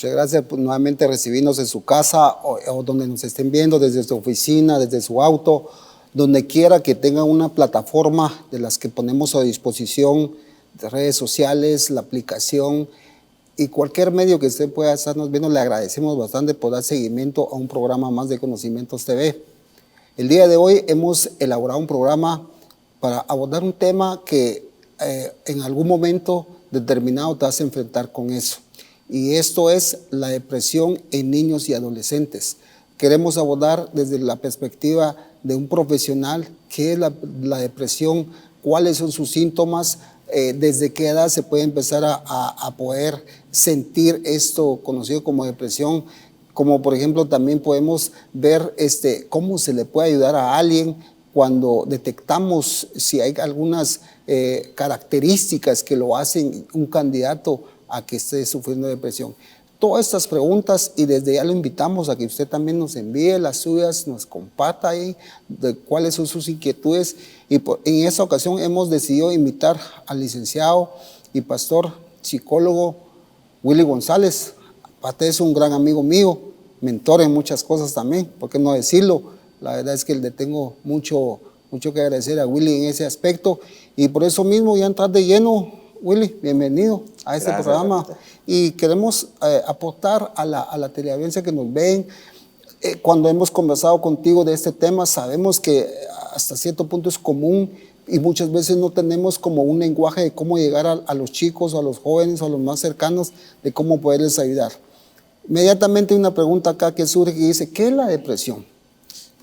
Muchas gracias por nuevamente recibirnos en su casa o donde nos estén viendo, desde su oficina, desde su auto, donde quiera que tengan una plataforma de las que ponemos a disposición, de redes sociales, la aplicación y cualquier medio que usted pueda estarnos viendo. Le agradecemos bastante por dar seguimiento a un programa más de Conocimientos TV. El día de hoy hemos elaborado un programa para abordar un tema que en algún momento determinado te vas a enfrentar con eso. Y esto es la depresión en niños y adolescentes. Queremos abordar desde la perspectiva de un profesional qué es la depresión, cuáles son sus síntomas, desde qué edad se puede empezar a poder sentir esto conocido como depresión, como por ejemplo también podemos ver cómo se le puede ayudar a alguien cuando detectamos si hay algunas características que lo hacen un candidato a que esté sufriendo depresión. Todas estas preguntas, y desde ya lo invitamos a que usted también nos envíe las suyas, nos comparta ahí de cuáles son sus inquietudes. Y en esta ocasión hemos decidido invitar al licenciado y pastor psicólogo Willy González. Aparte es un gran amigo mío, mentor en muchas cosas también, ¿por qué no decirlo? La verdad es que le tengo mucho que agradecer a Willy en ese aspecto. Y por eso mismo ya entrar de lleno, Willy, bienvenido a este programa. Rapita. Y queremos aportar a la teleaudiencia que nos ven. Cuando hemos conversado contigo de este tema, sabemos que hasta cierto punto es común y muchas veces no tenemos como un lenguaje de cómo llegar a los chicos, a los jóvenes, a los más cercanos, de cómo poderles ayudar. Inmediatamente hay una pregunta acá que surge y dice, ¿qué es la depresión?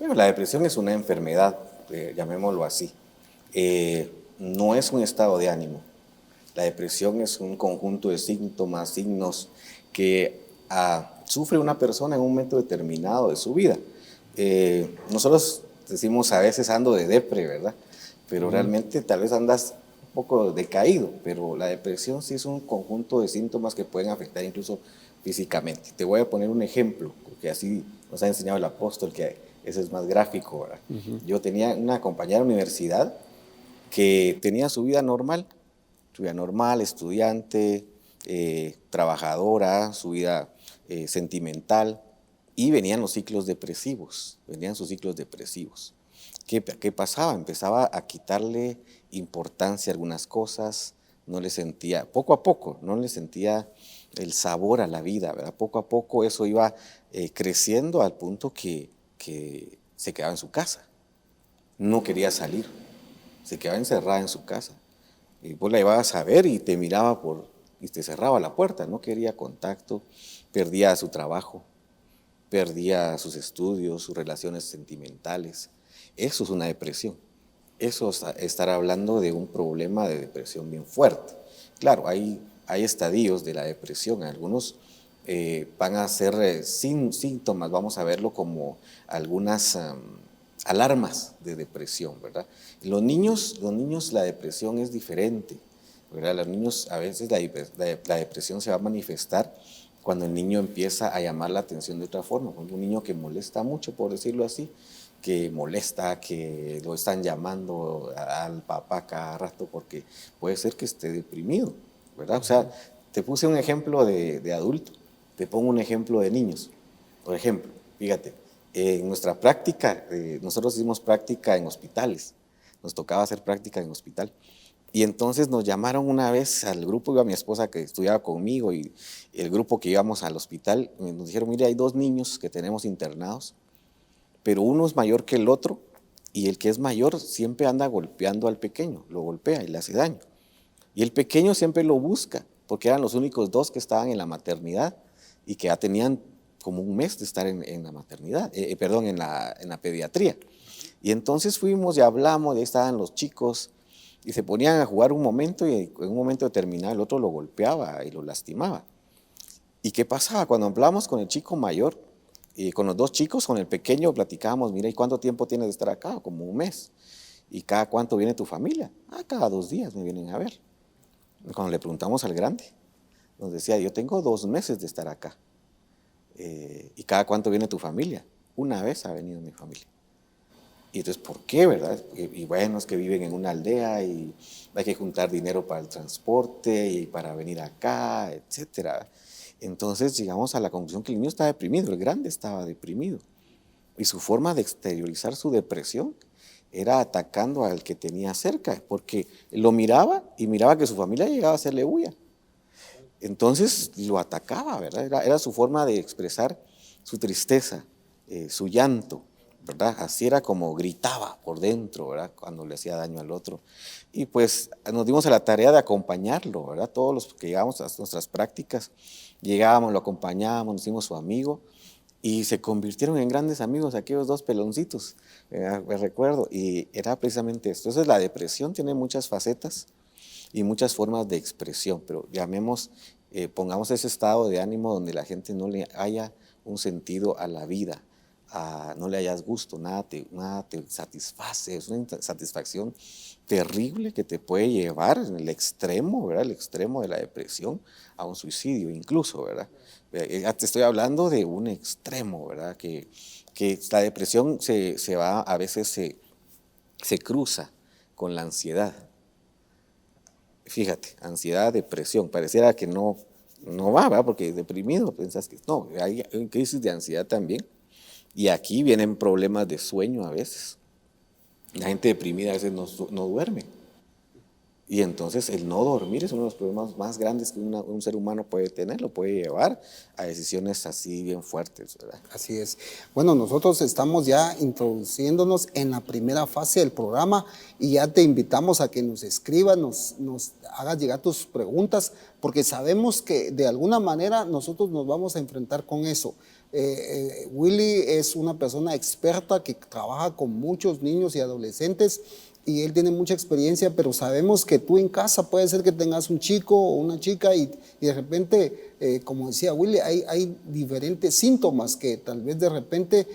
Bueno, la depresión es una enfermedad, llamémoslo así. No es un estado de ánimo. La depresión es un conjunto de síntomas, signos que sufre una persona en un momento determinado de su vida. Nosotros decimos a veces ando de depre, ¿verdad? Pero realmente tal vez andas un poco decaído, pero la depresión sí es un conjunto de síntomas que pueden afectar incluso físicamente. Te voy a poner un ejemplo, porque así nos ha enseñado el apóstol, que ese es más gráfico, ¿verdad? Yo tenía una compañera de universidad que tenía su vida normal, estudiante, trabajadora, su vida sentimental, y venían los ciclos depresivos, venían sus ciclos depresivos. ¿Qué pasaba? Empezaba a quitarle importancia a algunas cosas, no le sentía, poco a poco, no le sentía el sabor a la vida, ¿verdad? Poco a poco eso iba creciendo al punto que se quedaba en su casa, no quería salir, se quedaba encerrada en su casa. Y vos la ibas a ver y te miraba y te cerraba la puerta, no quería contacto, perdía su trabajo, perdía sus estudios, sus relaciones sentimentales. Eso es una depresión. Eso es estar hablando de un problema de depresión bien fuerte. Claro, hay estadios de la depresión, algunos van a ser síntomas, vamos a verlo como algunas alarmas de depresión, ¿verdad? Los niños la depresión es diferente, ¿verdad? Los niños a veces la depresión se va a manifestar cuando el niño empieza a llamar la atención de otra forma. Un niño que molesta mucho, por decirlo así, que molesta, que lo están llamando al papá cada rato porque puede ser que esté deprimido, ¿verdad? O sea, te puse un ejemplo de adulto, te pongo un ejemplo de niños. Por ejemplo, fíjate, en nuestra práctica, nosotros hicimos práctica en hospitales, nos tocaba hacer práctica en hospital. Y entonces nos llamaron una vez al grupo, iba mi esposa que estudiaba conmigo y el grupo que íbamos al hospital, nos dijeron, mire, hay dos niños que tenemos internados, pero uno es mayor que el otro y el que es mayor siempre anda golpeando al pequeño, lo golpea y le hace daño. Y el pequeño siempre lo busca, porque eran los únicos dos que estaban en la maternidad y que ya tenían como un mes de estar en la maternidad, en la pediatría. Y entonces fuimos y hablamos, y ahí estaban los chicos, y se ponían a jugar un momento y en un momento determinado el otro lo golpeaba y lo lastimaba. ¿Y qué pasaba? Cuando hablábamos con el chico mayor y con los dos chicos, con el pequeño platicábamos, mira, ¿y cuánto tiempo tienes de estar acá? Como un mes. ¿Y cada cuánto viene tu familia? Cada 2 días me vienen a ver. Y cuando le preguntamos al grande, nos decía, yo tengo 2 meses de estar acá. ¿Y cada cuánto viene tu familia? Una vez ha venido mi familia. Y entonces, ¿por qué, verdad? Y bueno, es que viven en una aldea y hay que juntar dinero para el transporte y para venir acá, etcétera. Entonces llegamos a la conclusión que el niño estaba deprimido, el grande estaba deprimido. Y su forma de exteriorizar su depresión era atacando al que tenía cerca, porque lo miraba y miraba que su familia llegaba a hacerle bulla. Entonces lo atacaba, ¿verdad? Era su forma de expresar su tristeza, su llanto, ¿verdad? Así era como gritaba por dentro, ¿verdad? Cuando le hacía daño al otro. Y pues nos dimos a la tarea de acompañarlo, ¿verdad? Todos los que llegábamos a nuestras prácticas, llegábamos, lo acompañábamos, nos hicimos su amigo y se convirtieron en grandes amigos aquellos dos peloncitos, me recuerdo, y era precisamente esto. Entonces la depresión tiene muchas facetas y muchas formas de expresión, pero pongamos ese estado de ánimo donde la gente no le haya un sentido a la vida, no le hayas gusto, nada te satisface, es una satisfacción terrible que te puede llevar en el extremo, ¿verdad? El extremo de la depresión a un suicidio incluso, ¿verdad? Ya te estoy hablando de un extremo, ¿verdad? Que la depresión a veces se cruza con la ansiedad. Fíjate, ansiedad, depresión, pareciera que no va, ¿verdad? Porque deprimido pensás que no, hay crisis de ansiedad también. Y aquí vienen problemas de sueño a veces. La gente deprimida a veces no duerme. Y entonces el no dormir es uno de los problemas más grandes que un ser humano puede tener, lo puede llevar a decisiones así bien fuertes, ¿verdad? Así es. Bueno, nosotros estamos ya introduciéndonos en la primera fase del programa y ya te invitamos a que nos escribas, nos hagas llegar tus preguntas, porque sabemos que de alguna manera nosotros nos vamos a enfrentar con eso. Willy es una persona experta que trabaja con muchos niños y adolescentes y él tiene mucha experiencia, pero sabemos que tú en casa puede ser que tengas un chico o una chica y de repente, como decía Willy, hay diferentes síntomas que tal vez de repente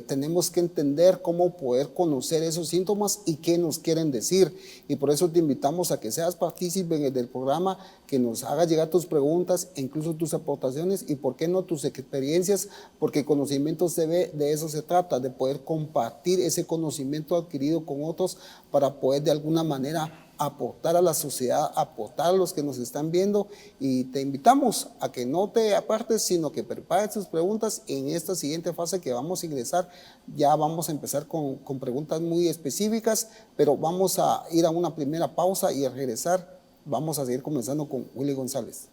tenemos que entender cómo poder conocer esos síntomas y qué nos quieren decir. Y por eso te invitamos a que seas partícipe del programa, que nos hagas llegar tus preguntas e incluso tus aportaciones y por qué no tus experiencias, porque conocimiento de eso se trata, de poder compartir ese conocimiento adquirido con otros para poder de alguna manera aportar a la sociedad, aportar a los que nos están viendo y te invitamos a que no te apartes, sino que prepares tus preguntas en esta siguiente fase que vamos a ingresar. Ya vamos a empezar con preguntas muy específicas, pero vamos a ir a una primera pausa y al regresar vamos a seguir comenzando con Willy González.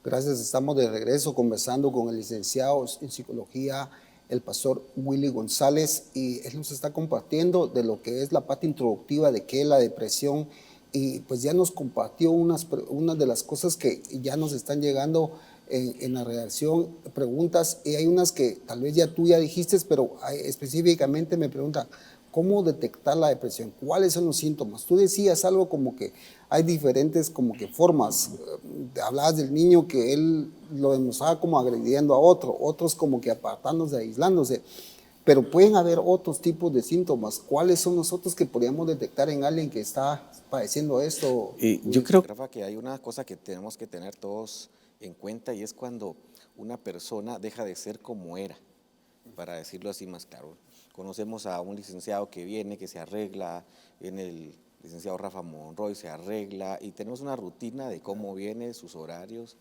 Gracias, estamos de regreso conversando con el licenciado en psicología, el pastor Willy González, y él nos está compartiendo de lo que es la parte introductiva de qué es la depresión, y pues ya nos compartió unas de las cosas que ya nos están llegando en la redacción, preguntas, y hay unas que tal vez ya tú ya dijiste, pero específicamente me pregunta, ¿cómo detectar la depresión? ¿Cuáles son los síntomas? Tú decías algo como que hay diferentes como que formas. Hablabas del niño que él lo demostraba como agrediendo a otro, otros como que apartándose, aislándose. Pero pueden haber otros tipos de síntomas. ¿Cuáles son los otros que podríamos detectar en alguien que está padeciendo esto? Y yo creo, Rafa, que hay una cosa que tenemos que tener todos en cuenta y es cuando una persona deja de ser como era, para decirlo así más claro. Conocemos a un licenciado que viene, que se arregla, viene el licenciado Rafa Monroy, se arregla y tenemos una rutina de cómo viene, sus horarios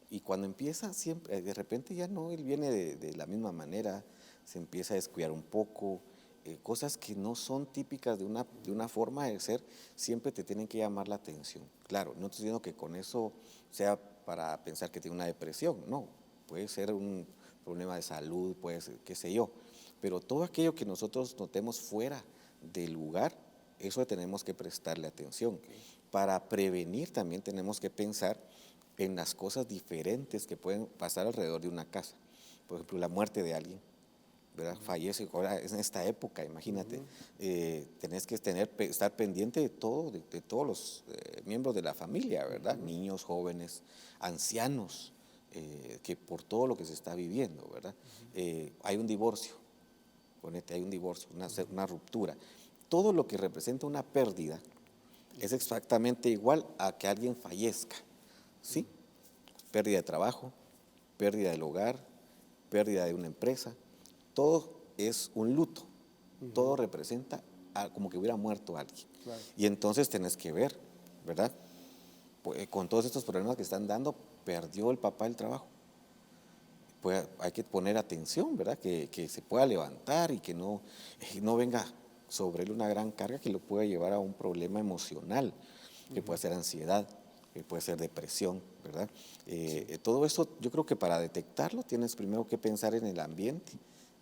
y cuando empieza siempre, de repente ya no, él viene de la misma manera, se empieza a descuidar un poco, cosas que no son típicas de una forma de ser, siempre te tienen que llamar la atención. Claro, no estoy diciendo que con eso sea para pensar que tiene una depresión, no, puede ser un problema de salud, puede ser, qué sé yo, pero todo aquello que nosotros notemos fuera del lugar, eso tenemos que prestarle atención. Okay. Para prevenir también tenemos que pensar en las cosas diferentes que pueden pasar alrededor de una casa. Por ejemplo, la muerte de alguien, ¿verdad? Fallece ahora en esta época, imagínate. Tenés que estar pendiente de todo, de todos los miembros de la familia, ¿verdad? Niños, jóvenes, ancianos, que por todo lo que se está viviendo, ¿verdad? Hay un divorcio, ponete, hay un divorcio, una ruptura. Todo lo que representa una pérdida es exactamente igual a que alguien fallezca, ¿sí? Pérdida de trabajo, pérdida del hogar, pérdida de una empresa, todo es un luto, todo representa como que hubiera muerto alguien. Claro. Y entonces tenés que ver, ¿verdad? Con todos estos problemas que están dando, perdió el papá el trabajo. Pues hay que poner atención, ¿verdad? Que se pueda levantar y que no venga sobre él una gran carga que lo pueda llevar a un problema emocional, que puede ser ansiedad, que puede ser depresión, ¿verdad? Todo eso, yo creo que para detectarlo tienes primero que pensar en el ambiente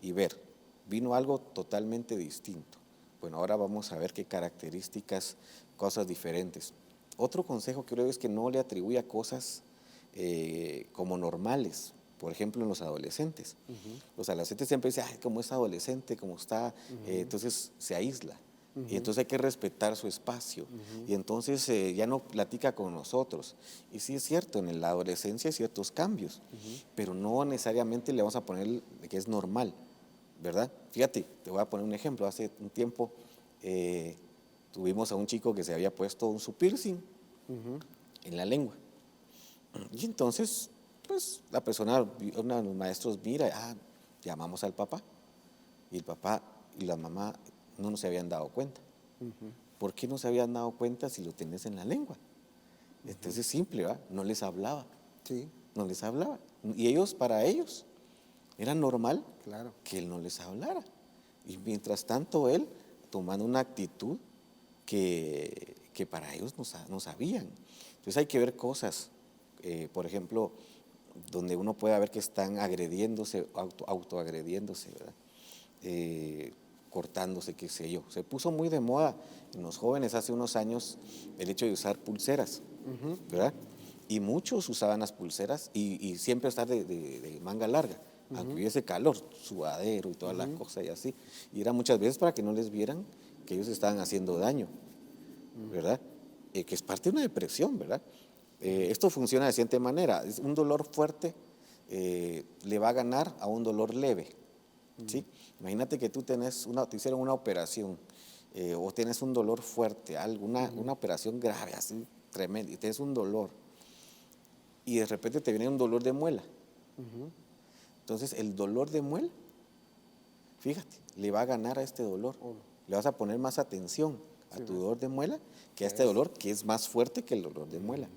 y ver, vino algo totalmente distinto. Bueno, ahora vamos a ver qué características, cosas diferentes. Otro consejo que creo es que no le atribuya cosas como normales. Por ejemplo, en los adolescentes. Los adolescentes siempre dicen, ay, como es adolescente, como está, entonces se aísla. Y entonces hay que respetar su espacio. Y entonces ya no platica con nosotros. Y sí es cierto, en la adolescencia hay ciertos cambios, pero no necesariamente le vamos a poner que es normal, ¿verdad? Fíjate, te voy a poner un ejemplo. Hace un tiempo tuvimos a un chico que se había puesto su piercing en la lengua. Y entonces, pues la persona, uno de los maestros mira, llamamos al papá. Y el papá y la mamá no se habían dado cuenta. ¿Por qué no se habían dado cuenta si lo tenés en la lengua? Entonces es simple, ¿verdad? No les hablaba. Sí. No les hablaba. Y ellos, para ellos, era normal Claro. que él no les hablara. Y mientras tanto él tomando una actitud que para ellos no sabían. Entonces hay que ver cosas, por ejemplo, donde uno puede ver que están agrediéndose, autoagrediéndose, ¿verdad? Cortándose, qué sé yo. Se puso muy de moda en los jóvenes hace unos años el hecho de usar pulseras, ¿verdad? Y muchos usaban las pulseras y siempre estar de manga larga, aunque hubiese calor, sudadero y toda la cosa y así. Y era muchas veces para que no les vieran que ellos estaban haciendo daño, ¿verdad? Que es parte de una depresión, ¿verdad? Esto funciona de siguiente manera. Un dolor fuerte le va a ganar a un dolor leve, ¿sí? Imagínate que tú te hicieron una operación o tienes un dolor fuerte, una operación grave, así tremenda, y tienes un dolor, y de repente te viene un dolor de muela. Entonces el dolor de muela, fíjate, le va a ganar a este dolor. Le vas a poner más atención a tu dolor de muela que a este dolor que es más fuerte que el dolor de muela.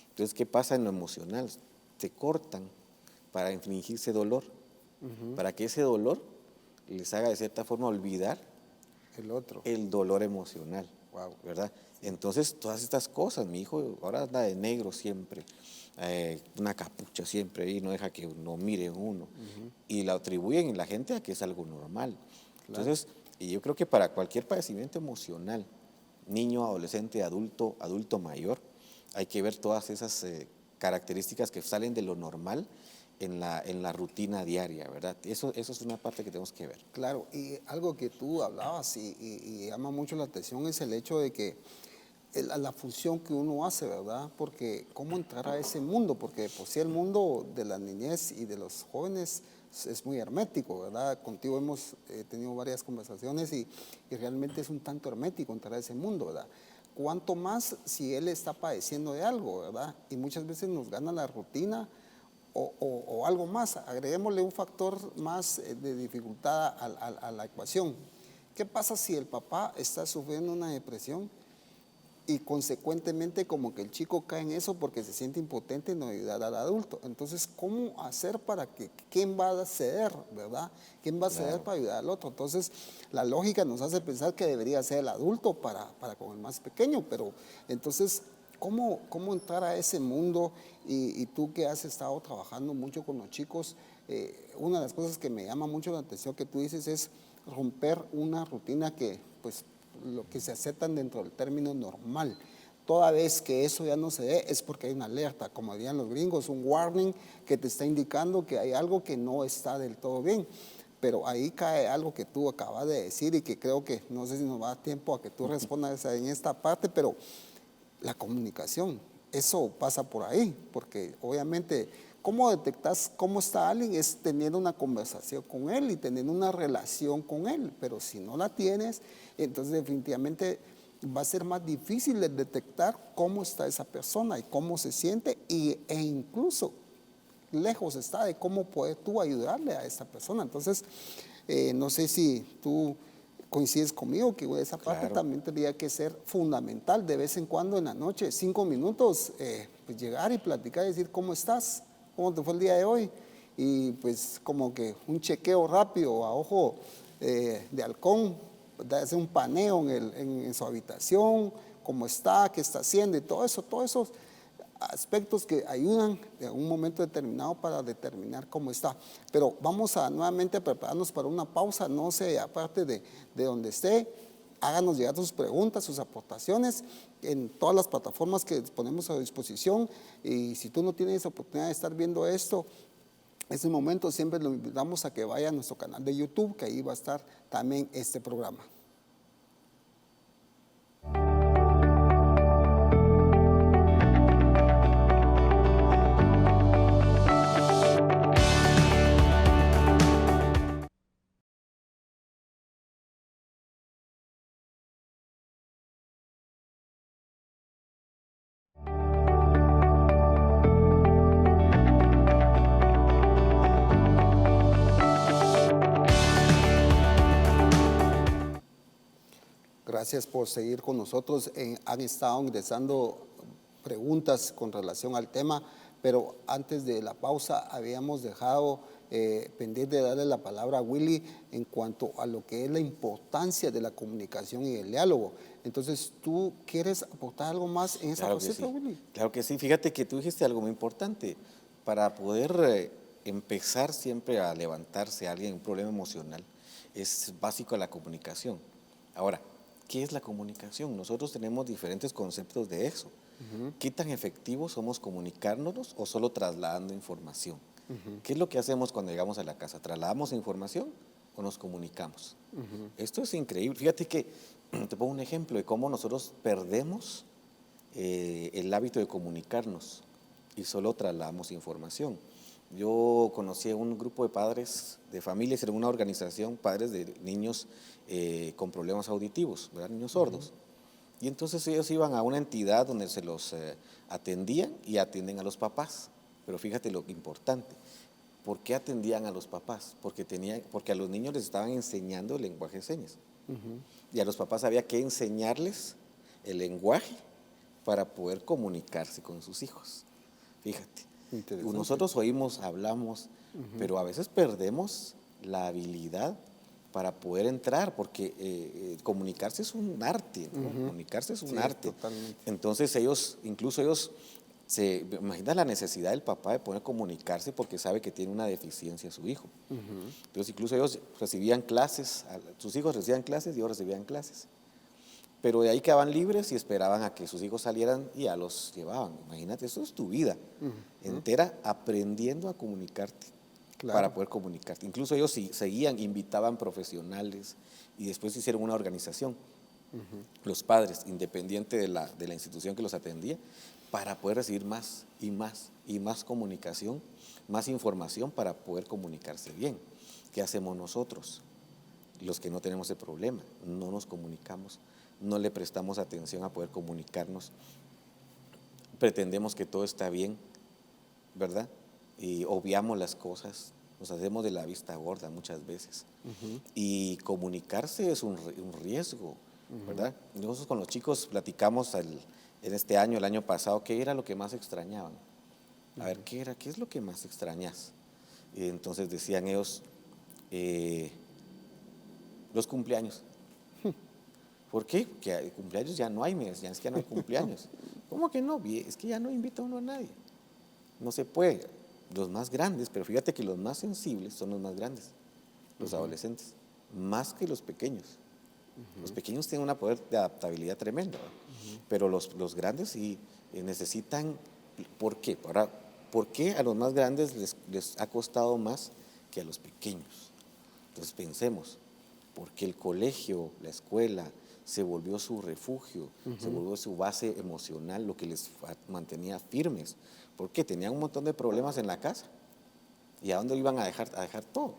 Entonces, ¿qué pasa en lo emocional? Te cortan para infligirse dolor, para que ese dolor les haga de cierta forma olvidar el dolor emocional, ¿verdad? Entonces, todas estas cosas, mi hijo ahora anda de negro siempre, una capucha siempre ahí, no deja que uno mire uno, y la atribuyen la gente a que es algo normal. Claro. Entonces, y yo creo que para cualquier padecimiento emocional, niño, adolescente, adulto mayor, hay que ver todas esas características que salen de lo normal en la rutina diaria, ¿verdad? Eso es una parte que tenemos que ver. Claro, y algo que tú hablabas y llama mucho la atención es el hecho de que la función que uno hace, ¿verdad? Porque cómo entrar a ese mundo, porque por si el mundo de la niñez y de los jóvenes es muy hermético, ¿verdad? Contigo hemos tenido varias conversaciones y realmente es un tanto hermético entrar a ese mundo, ¿verdad? Cuanto más si él está padeciendo de algo, ¿verdad? Y muchas veces nos gana la rutina o algo más, agreguémosle un factor más de dificultad a la ecuación. ¿Qué pasa si el papá está sufriendo una depresión y consecuentemente como que el chico cae en eso porque se siente impotente y no ayudar al adulto? Entonces, ¿cómo hacer para que quién va a ceder, verdad? ¿Quién va a ceder para ayudar al otro? Entonces, la lógica nos hace pensar que debería ser el adulto para con el más pequeño, pero entonces, ¿cómo entrar a ese mundo? Y tú que has estado trabajando mucho con los chicos, una de las cosas que me llama mucho la atención que tú dices es romper una rutina que, pues, lo que se aceptan dentro del término normal. Toda vez que eso ya no se dé es porque hay una alerta, como dirían los gringos, un warning que te está indicando que hay algo que no está del todo bien. Pero ahí cae algo que tú acabas de decir y que creo que, no sé si nos va a dar tiempo a que tú respondas en esta parte, pero la comunicación, eso pasa por ahí, porque obviamente, ¿cómo detectas cómo está alguien? Es teniendo una conversación con él y teniendo una relación con él, pero si no la tienes, entonces definitivamente va a ser más difícil de detectar cómo está esa persona y cómo se siente e incluso lejos está de cómo puedes tú ayudarle a esa persona. Entonces, no sé si tú coincides conmigo que esa parte Claro. también tendría que ser fundamental de vez en cuando en la noche, 5 minutos, pues llegar y platicar y decir cómo estás, cómo te fue el día de hoy, y pues como que un chequeo rápido a ojo de halcón, hacer un paneo en su habitación, cómo está, qué está haciendo y todo eso aspectos que ayudan en un momento determinado para determinar cómo está. Pero vamos a nuevamente prepararnos para una pausa, no sé, aparte de donde esté, háganos llegar sus preguntas, sus aportaciones en todas las plataformas que ponemos a disposición. Y si tú no tienes oportunidad de estar viendo esto, en ese momento siempre lo invitamos a que vaya a nuestro canal de YouTube, que ahí va a estar también este programa. Gracias por seguir con nosotros. Han estado ingresando preguntas con relación al tema, pero antes de la pausa habíamos dejado pendiente de darle la palabra a Willy en cuanto a lo que es la importancia de la comunicación y el diálogo. Entonces, ¿tú quieres aportar algo más en esa Claro que faceta, sí, Willy? claro que sí. Fíjate que tú dijiste algo muy importante. Para poder empezar siempre a levantarse a alguien un problema emocional, es básico la comunicación. Ahora, ¿qué es la comunicación? Nosotros tenemos diferentes conceptos de eso. ¿Qué tan efectivos somos comunicándonos o solo trasladando información? ¿Qué es lo que hacemos cuando llegamos a la casa? ¿Trasladamos información o nos comunicamos? Esto es increíble. Fíjate que te pongo un ejemplo de cómo nosotros perdemos el hábito de comunicarnos y solo trasladamos información. Yo conocí a un grupo de padres de familias, era una organización, padres de niños con problemas auditivos, ¿verdad? Niños sordos. Y entonces ellos iban a una entidad donde se los atendían y atienden a los papás. Pero fíjate lo importante, ¿por qué atendían a los papás? Porque a los niños les estaban enseñando el lenguaje de señas. Y a los papás había que enseñarles el lenguaje para poder comunicarse con sus hijos. Fíjate, Interesante. nosotros oímos, hablamos, pero a veces perdemos la habilidad para poder entrar, porque comunicarse es un arte, ¿no? Comunicarse es un arte. Totalmente. Entonces incluso ellos, se imagina la necesidad del papá de poder comunicarse porque sabe que tiene una deficiencia su hijo. Entonces incluso ellos recibían clases, sus hijos recibían clases y ellos recibían clases. Pero de ahí quedaban libres y esperaban a que sus hijos salieran y ya los llevaban. Imagínate, eso es tu vida entera aprendiendo a comunicarte. Claro. Para poder comunicarte. Incluso ellos seguían, invitaban profesionales y después hicieron una organización, los padres, independiente de la institución que los atendía, para poder recibir más y más y más comunicación, más información para poder comunicarse bien. ¿Qué hacemos nosotros? Los que no tenemos ese problema, no nos comunicamos, no le prestamos atención a poder comunicarnos, pretendemos que todo está bien, ¿verdad? Y obviamos las cosas, nos hacemos de la vista gorda muchas veces. Y comunicarse es un riesgo, ¿verdad? Nosotros con los chicos platicamos en este año, el año pasado, qué era lo que más extrañaban. A ver, ¿qué es lo que más extrañas? Y entonces decían ellos, los cumpleaños. ¿Por qué? Porque cumpleaños ya no hay, me decían, es que ya no hay cumpleaños. ¿Cómo que no? Es que ya no invita uno a nadie. No se puede. Los más grandes, pero fíjate que los más sensibles son los más grandes, los adolescentes, más que los pequeños. Los pequeños tienen un poder de adaptabilidad tremenda, pero los grandes sí necesitan. ¿Por qué? ¿Por qué a los más grandes les ha costado más que a los pequeños? Entonces pensemos, porque el colegio, la escuela, se volvió su refugio, se volvió su base emocional, lo que les mantenía firmes, porque tenían un montón de problemas en la casa. ¿Y a dónde lo iban a dejar? A dejar todo.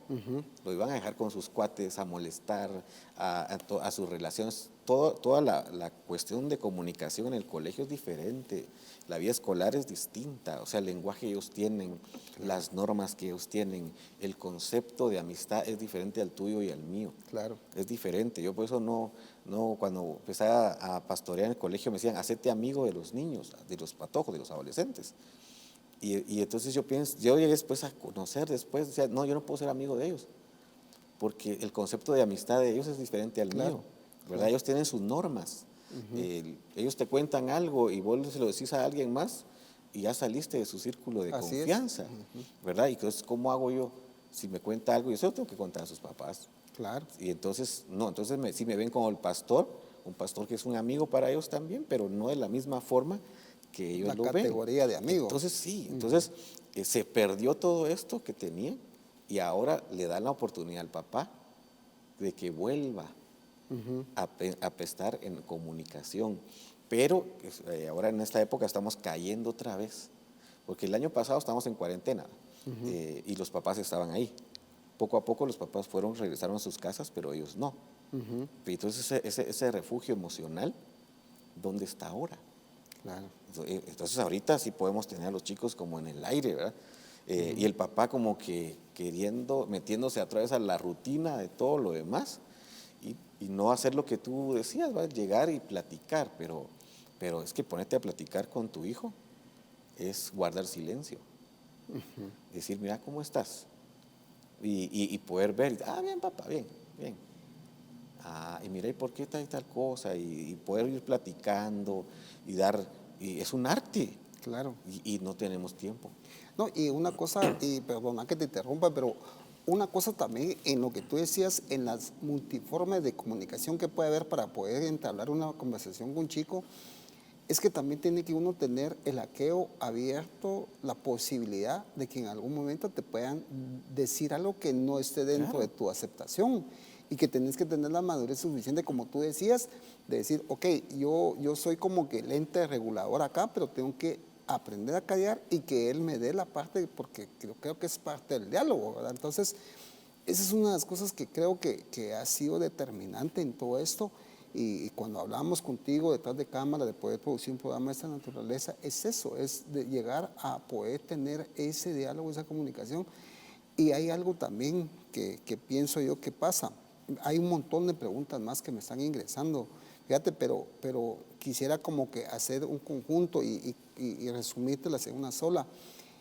Lo iban a dejar con sus cuates, a molestar, a sus relaciones. Toda la cuestión de comunicación en el colegio es diferente. La vida escolar es distinta. O sea, el lenguaje que ellos tienen, las normas que ellos tienen, el concepto de amistad es diferente al tuyo y al mío. Claro. Es diferente. Yo por eso no cuando empecé a pastorear en el colegio me decían, hacete amigo de los niños, de los patojos, de los adolescentes. Y entonces yo llegué después a conocer, decía, no, yo no puedo ser amigo de ellos, porque el concepto de amistad de ellos es diferente al mío, ¿verdad? Claro. Ellos tienen sus normas, ellos te cuentan algo y vos se lo decís a alguien más y ya saliste de su círculo de confianza, ¿verdad? Y entonces, ¿cómo hago yo? Si me cuenta algo, yo se lo tengo que contar a sus papás. Claro. Y entonces, si me ven como el pastor, un pastor que es un amigo para ellos también, pero no de la misma forma que ellos lo ven. La categoría de amigo. Entonces sí, se perdió todo esto que tenía y ahora le dan la oportunidad al papá de que vuelva a estar en comunicación. Pero ahora en esta época estamos cayendo otra vez, porque el año pasado estábamos en cuarentena y los papás estaban ahí. Poco a poco los papás regresaron a sus casas, pero ellos no. Entonces ese refugio emocional, ¿dónde está ahora? Claro. Entonces ahorita sí podemos tener a los chicos como en el aire, ¿verdad? Y el papá como que metiéndose a través a la rutina de todo lo demás y no hacer lo que tú decías, ¿va? Llegar y platicar, pero es que ponerte a platicar con tu hijo es guardar silencio. Decir, mira, ¿cómo estás? Y poder ver, bien papá, bien. Y mira, ¿y por qué tal cosa? Y poder ir platicando y es un arte. Claro. Y no tenemos tiempo. No, y una cosa, y perdona que te interrumpa, pero una cosa también en lo que tú decías, en las multiformes de comunicación que puede haber para poder entablar una conversación con un chico, es que también tiene que uno tener el aqueo abierto, la posibilidad de que en algún momento te puedan decir algo que no esté dentro de tu aceptación y que tenés que tener la madurez suficiente, como tú decías, de decir, ok, yo soy como que el ente regulador acá, pero tengo que aprender a callar y que él me dé la parte, porque creo que es parte del diálogo, ¿verdad? Entonces, esa es una de las cosas que creo que ha sido determinante en todo esto. Y cuando hablamos contigo detrás de cámara de poder producir un programa de esta naturaleza, es eso, es de llegar a poder tener ese diálogo, esa comunicación. Y hay algo también que pienso yo que pasa. Hay un montón de preguntas más que me están ingresando, fíjate, pero quisiera como que hacer un conjunto y resumírtelas en una sola.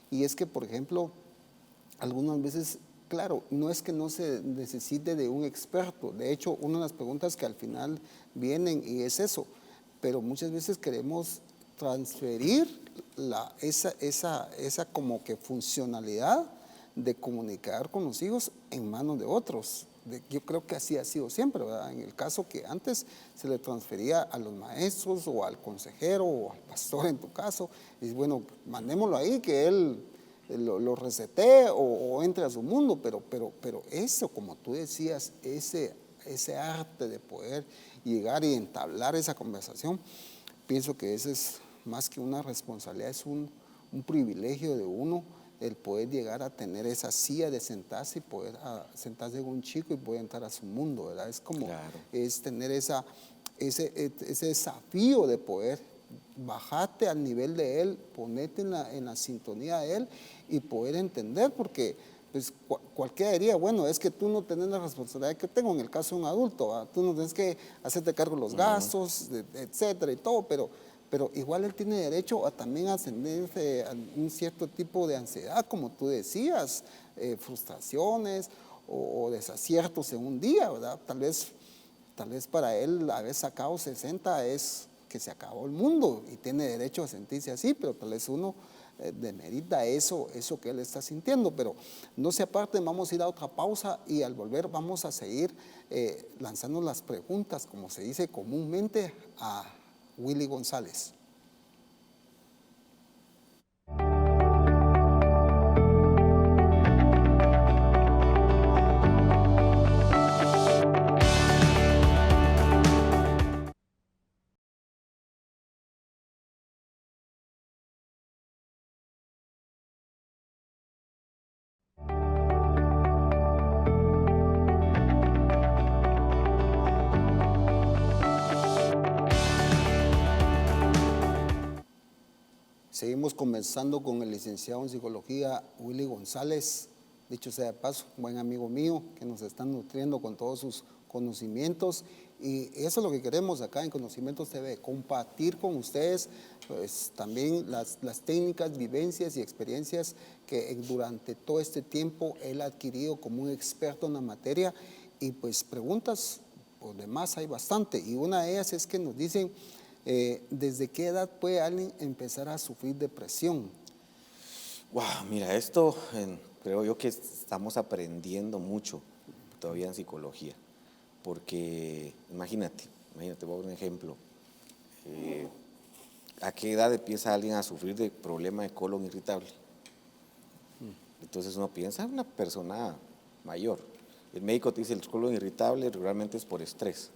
Y es que, por ejemplo, algunas veces, claro, no es que no se necesite de un experto. De hecho, una de las preguntas que al final vienen y es eso, pero muchas veces queremos transferir esa como que funcionalidad de comunicar con los hijos en manos de otros. Yo creo que así ha sido siempre, ¿verdad? En el caso que antes se le transfería a los maestros o al consejero o al pastor en tu caso, y bueno, mandémoslo ahí que él lo resetee o entre a su mundo, pero eso, como tú decías, ese arte de poder llegar y entablar esa conversación, pienso que ese es más que una responsabilidad, es un privilegio de uno el poder llegar a tener esa silla de sentarse y poder sentarse con un chico y poder entrar a su mundo, ¿verdad? Es como, claro, es tener ese desafío de poder bajarte al nivel de él, ponerte en la sintonía de él y poder entender, porque pues, cualquiera diría, bueno, es que tú no tenés la responsabilidad que tengo en el caso de un adulto, ¿verdad? Tú no tienes que hacerte cargo de los gastos, etcétera y todo, pero igual él tiene derecho a también ascenderse a un cierto tipo de ansiedad, como tú decías, frustraciones o desaciertos en un día, ¿verdad? Tal vez para él haber sacado 60 es que se acabó el mundo y tiene derecho a sentirse así, pero tal vez uno demerita eso que él está sintiendo. Pero no se aparten, vamos a ir a otra pausa y al volver vamos a seguir lanzando las preguntas, como se dice comúnmente, a Willy González. Seguimos conversando con el licenciado en psicología Willy González, dicho sea de paso, un buen amigo mío que nos está nutriendo con todos sus conocimientos, y eso es lo que queremos acá en Conocimientos TV, compartir con ustedes pues, también las técnicas, vivencias y experiencias que durante todo este tiempo él ha adquirido como un experto en la materia, y pues preguntas, por demás hay bastante, y una de ellas es que nos dicen, ¿desde qué edad puede alguien empezar a sufrir depresión? Wow, mira, esto creo yo que estamos aprendiendo mucho todavía en psicología, porque imagínate, voy a dar un ejemplo. ¿A qué edad empieza alguien a sufrir de problema de colon irritable? Entonces uno piensa, una persona mayor. El médico te dice el colon irritable realmente es por estrés.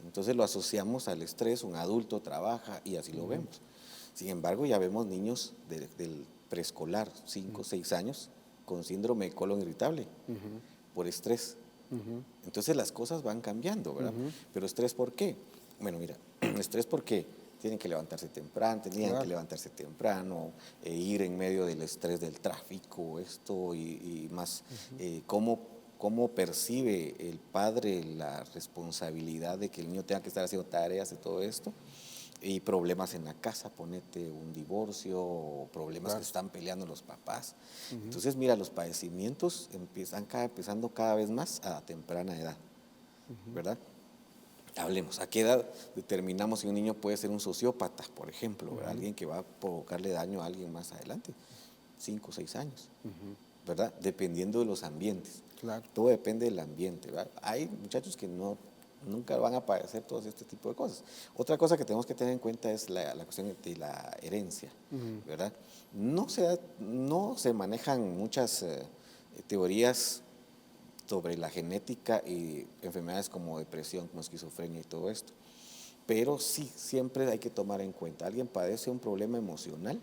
Entonces lo asociamos al estrés, un adulto trabaja y así lo vemos. Sin embargo, ya vemos niños del preescolar, 5 o 6 años, con síndrome de colon irritable por estrés. Entonces las cosas van cambiando, ¿verdad? Pero estrés, ¿por qué? Bueno, mira, estrés porque tenían que levantarse temprano, ir en medio del estrés del tráfico, esto y más, cómo percibe el padre la responsabilidad de que el niño tenga que estar haciendo tareas y todo esto, y problemas en la casa, ponete un divorcio, o problemas que están peleando los papás. Entonces, mira, los padecimientos empezando cada vez más a temprana edad, ¿verdad? Hablemos, ¿a qué edad determinamos si un niño puede ser un sociópata, por ejemplo, alguien que va a provocarle daño a alguien más adelante? 5 o 6 años, ¿verdad? Dependiendo de los ambientes. Claro. Todo depende del ambiente, ¿verdad? Hay muchachos que nunca van a padecer todo este tipo de cosas. Otra cosa que tenemos que tener en cuenta es la cuestión de la herencia, ¿verdad? No se manejan muchas teorías sobre la genética y enfermedades como depresión, como esquizofrenia y todo esto. Pero sí, siempre hay que tomar en cuenta, alguien padece un problema emocional,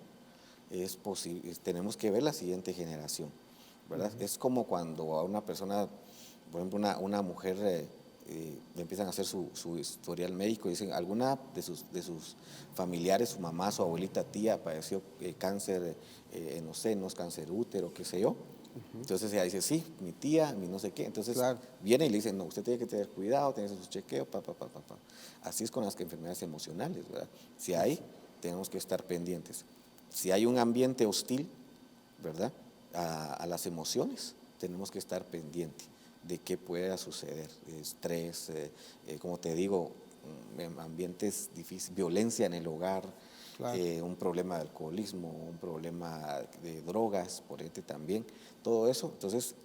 es posible, tenemos que ver la siguiente generación, ¿verdad? Es como cuando a una persona, por ejemplo, una mujer le empiezan a hacer su historial médico y dicen, alguna de sus familiares, su mamá, su abuelita, tía, padeció cáncer en los senos, cáncer útero, qué sé yo. Entonces ella dice, sí, mi tía, mi no sé qué. Entonces viene y le dicen, no, usted tiene que tener cuidado, tiene sus chequeos, Así es con las enfermedades emocionales, ¿verdad? Si hay, tenemos que estar pendientes. Si hay un ambiente hostil, ¿verdad? A las emociones, tenemos que estar pendientes de qué pueda suceder. Estrés, como te digo, ambientes difíciles, violencia en el hogar, un problema de alcoholismo, un problema de drogas, por ende también, todo eso. Entonces,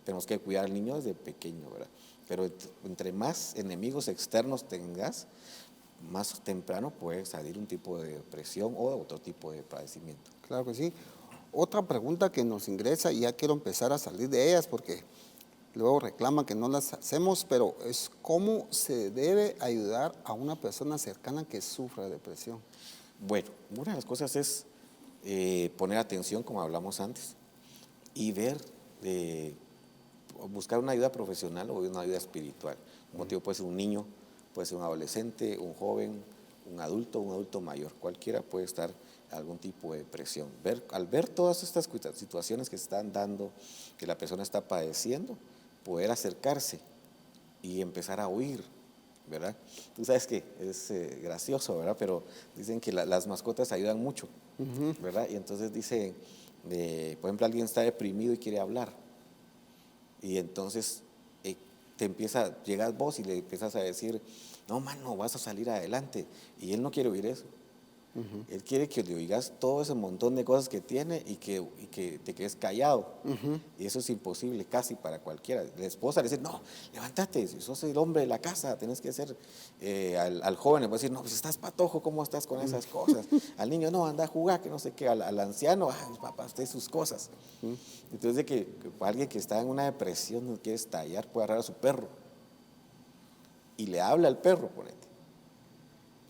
tenemos que cuidar al niño desde pequeño, ¿verdad? Pero entre más enemigos externos tengas, más temprano puede salir un tipo de depresión o otro tipo de padecimiento. Claro que sí. Otra pregunta que nos ingresa, y ya quiero empezar a salir de ellas porque luego reclaman que no las hacemos, pero es cómo se debe ayudar a una persona cercana que sufra de depresión. Bueno, una de las cosas es poner atención, como hablamos antes, y ver, buscar una ayuda profesional o una ayuda espiritual. Como te digo, puede ser un niño, puede ser un adolescente, un joven, un adulto mayor. Cualquiera puede estar en algún tipo de depresión. Al ver todas estas situaciones que se están dando, que la persona está padeciendo, poder acercarse y empezar a huir, ¿verdad? Tú sabes que es gracioso, ¿verdad? Pero dicen que las mascotas ayudan mucho, ¿verdad? Y entonces dicen, por ejemplo, alguien está deprimido y quiere hablar. Y entonces llegas vos y le empiezas a decir, no, mano, vas a salir adelante. Y él no quiere oír eso. Él quiere que le oigas todo ese montón de cosas que tiene y que te quedes callado. Y eso es imposible casi para cualquiera. La esposa le dice, no, levántate, si sos el hombre de la casa, tenés que ser, al joven le puede decir, no, pues estás patojo, ¿cómo estás con esas cosas? Al niño, no, anda a jugar, que no sé qué. Al anciano, ay, papá, usted sus cosas. Entonces, de que alguien que está en una depresión, no quiere estallar, puede agarrar a su perro y le habla al perro, ponete.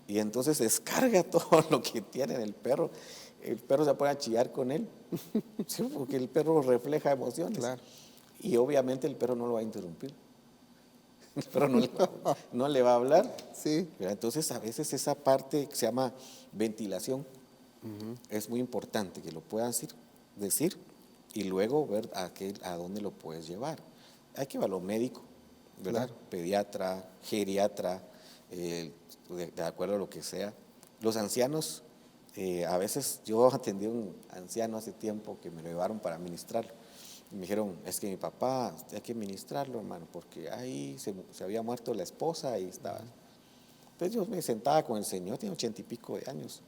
Y entonces descarga todo lo que tiene en el perro se pone a chillar con él, ¿sí? Porque el perro refleja emociones. Claro. Y obviamente el perro no lo va a interrumpir, el perro no le va a hablar. Sí. Entonces a veces esa parte que se llama ventilación, Es muy importante que lo puedas decir y luego ver a dónde lo puedes llevar. Hay que llevarlo médico, ¿verdad? Claro. Pediatra, geriatra, de acuerdo a lo que sea. Los ancianos, a veces yo atendí a un anciano hace tiempo que me lo llevaron para ministrarlo. Y me dijeron, es que mi papá, hay que ministrarlo, hermano, porque ahí se había muerto la esposa y estaba. Entonces yo me sentaba con el señor, tiene 80 y pico de años.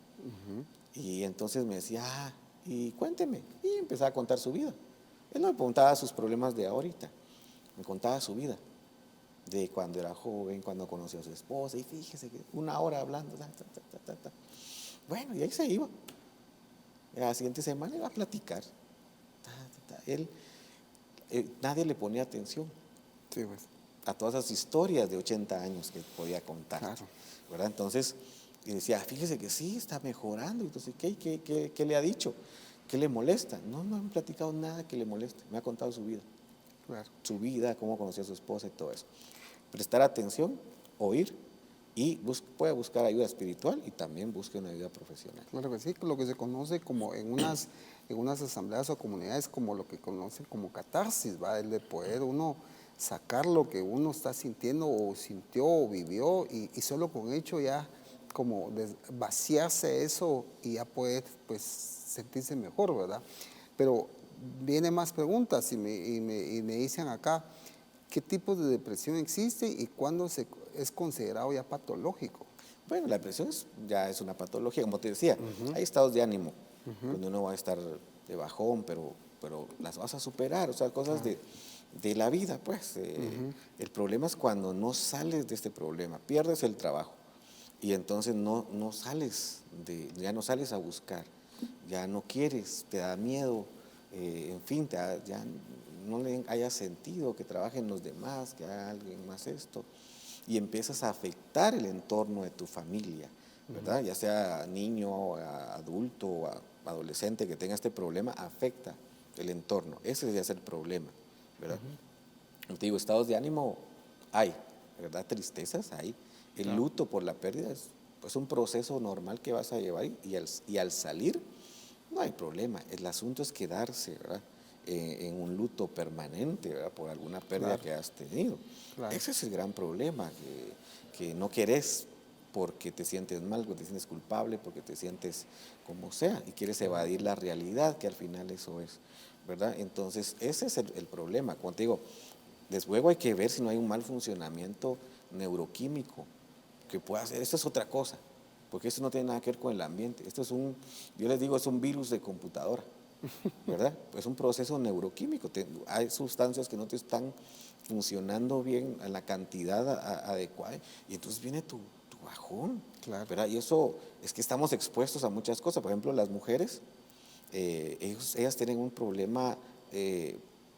Y entonces me decía, y cuénteme. Y empezaba a contar su vida. Él no me preguntaba sus problemas de ahorita, me contaba su vida, de cuando era joven, cuando conoció a su esposa, y fíjese que 1 hora hablando. Bueno, y ahí se iba. La siguiente semana iba a platicar. Él, nadie le ponía atención. Sí, pues. A todas esas historias de 80 años que podía contar. Claro. ¿Verdad? Entonces, y decía, fíjese que sí, está mejorando. Entonces, ¿qué le ha dicho? ¿Qué le molesta? No me han platicado nada que le moleste. Me ha contado su vida. Claro. Su vida, cómo conoció a su esposa y todo eso. Prestar atención, oír y puede buscar ayuda espiritual y también busque una ayuda profesional. Claro que sí, lo que se conoce como en unas asambleas o comunidades como lo que conocen como catarsis, ¿va? El de poder uno sacar lo que uno está sintiendo o sintió o vivió y solo con hecho ya como vaciarse eso y ya puede pues sentirse mejor, ¿verdad? Pero vienen más preguntas y me dicen acá, ¿qué tipo de depresión existe y cuándo es considerado ya patológico? Bueno, la depresión ya es una patología, como te decía, hay estados de ánimo, donde uno va a estar de bajón, pero las vas a superar, o sea, cosas de la vida, pues. El problema es cuando no sales de este problema, pierdes el trabajo y entonces no sales, ya no sales a buscar, ya no quieres, te da miedo, en fin, ya no le haya sentido que trabajen los demás, que haga alguien más esto, y empiezas a afectar el entorno de tu familia, ¿verdad? Ya sea niño, adulto o adolescente que tenga este problema, afecta el entorno. Ese ya es el problema, ¿verdad? Te digo, estados de ánimo hay, ¿verdad? Tristezas hay. El luto por la pérdida es pues, un proceso normal que vas a llevar y al salir no hay problema. El asunto es quedarse, ¿verdad? En un luto permanente, ¿verdad? Por alguna pérdida que has tenido. Claro. Ese es el gran problema, que no querés porque te sientes mal, porque te sientes culpable, porque te sientes como sea y quieres evadir la realidad, que al final eso es, ¿verdad? Entonces, ese es el problema. Como te digo, luego hay que ver si no hay un mal funcionamiento neuroquímico que pueda hacer. Esto es otra cosa, porque esto no tiene nada que ver con el ambiente. Esto es yo les digo, es un virus de computadora, ¿verdad? Es un proceso neuroquímico. Hay sustancias que no te están funcionando bien en la cantidad adecuada y entonces viene tu bajón, Claro. ¿verdad? Y eso es que estamos expuestos a muchas cosas. Por ejemplo, las mujeres, ellas tienen un problema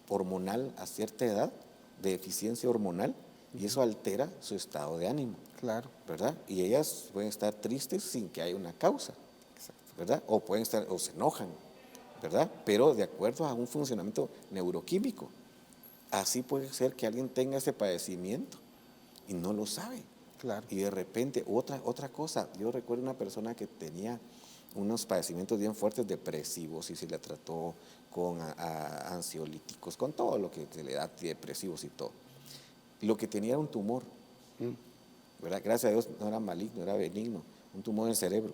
hormonal a cierta edad, de deficiencia hormonal, y eso altera su estado de ánimo. Claro. ¿Verdad? Y ellas pueden estar tristes sin que haya una causa, ¿verdad? O pueden estar, o se enojan, ¿verdad? Pero de acuerdo a un funcionamiento neuroquímico. Así puede ser que alguien tenga ese padecimiento y no lo sabe. Claro. Y de repente, otra cosa, yo recuerdo una persona que tenía unos padecimientos bien fuertes depresivos y se le trató con ansiolíticos, con todo lo que se le da, antidepresivos y todo. Lo que tenía era un tumor. ¿Verdad? Gracias a Dios no era maligno, era benigno, un tumor en el cerebro,